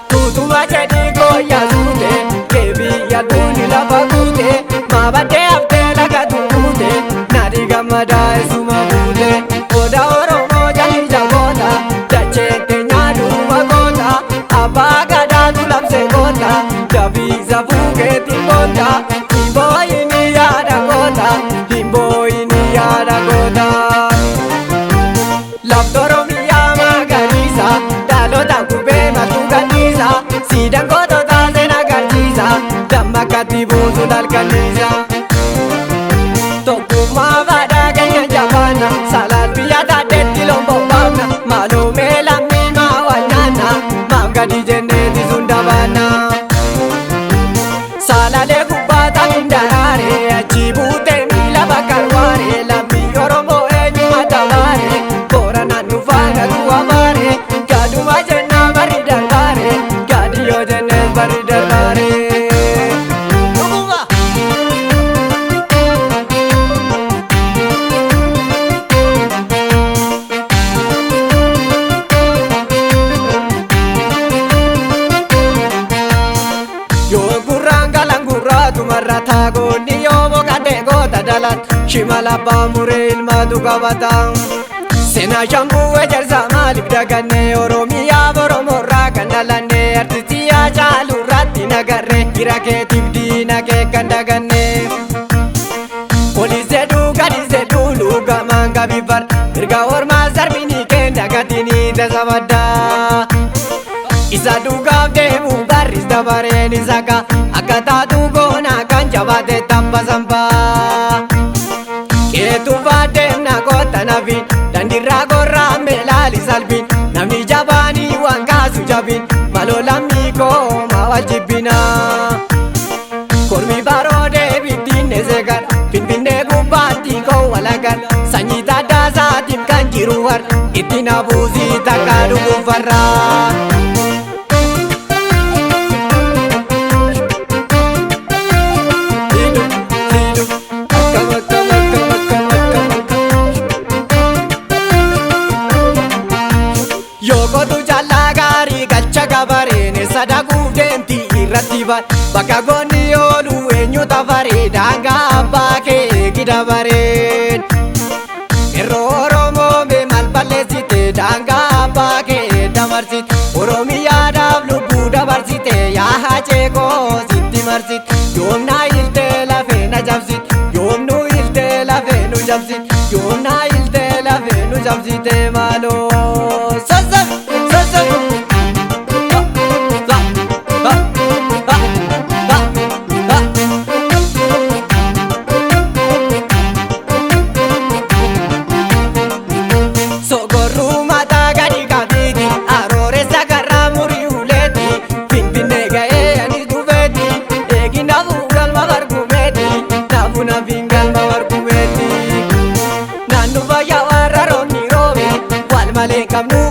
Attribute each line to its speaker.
Speaker 1: Tutuma jadi goya sute, kebi ya duni la bagute, ma bade abde la gadute, nadi gamada suma bute, oda oromo jadi jagota, jace tenyadu magota, abaga da tulam segota, jabi zabuke timbota, timbo ini ada kota, timbo ini ada kota. Labdoro miyama garisa, dalo takube matuganisa, sidang koto tazena garisa, damakati buzu dalkanisa. Tokuma vada kanya japana, salat biyata detti lombo bana, malo melami mawanyana, magadi jeneti sundabana. Salale kubata indarare, achibute mila bakarware, lami oromo enyu matamare. Shimala bamure ilma dugabata Sena shambu ejerza malib dagane Oromiya boromorra kandalane Artisiya chalu ratti nagarre Kirake tibdi nake kandagane Polise du gadise du luga manga bibar Irga orma zarbini kendagatini tasabada Isa dugaaf deemu barris dabareen isaka Akka taatu goona kan jabaate tabba samba Keetu baadeen na koota nafin Dandirraa gorraa meelaali salphin Namni jabaanii waan kaasu jabin Maloo lammii koo maa wal jibbina Kormi baroodee bittiin neseegar Finfinnee gubbaatti koo walagar Sanyii taddaasaatiif kan jiru war Itti na buusii takka dhuguuf farraa Gabarene sadaguuf deemti irratti bakka goonni oolu eenyu tafaree daangaa abbaa kee gidabareen yeroo Oromoo mee maal balleessite daangaa abbaa kee dabarsite Oromiyaadhaaf lubbuu dabarsite yaa hacee koo sitti marsite yoomna iltee lafee na jabsite yoomnu iltee lafee nu jabsite yoomna iltee lafee nu jabsite maaloo sassabi sassabi. Come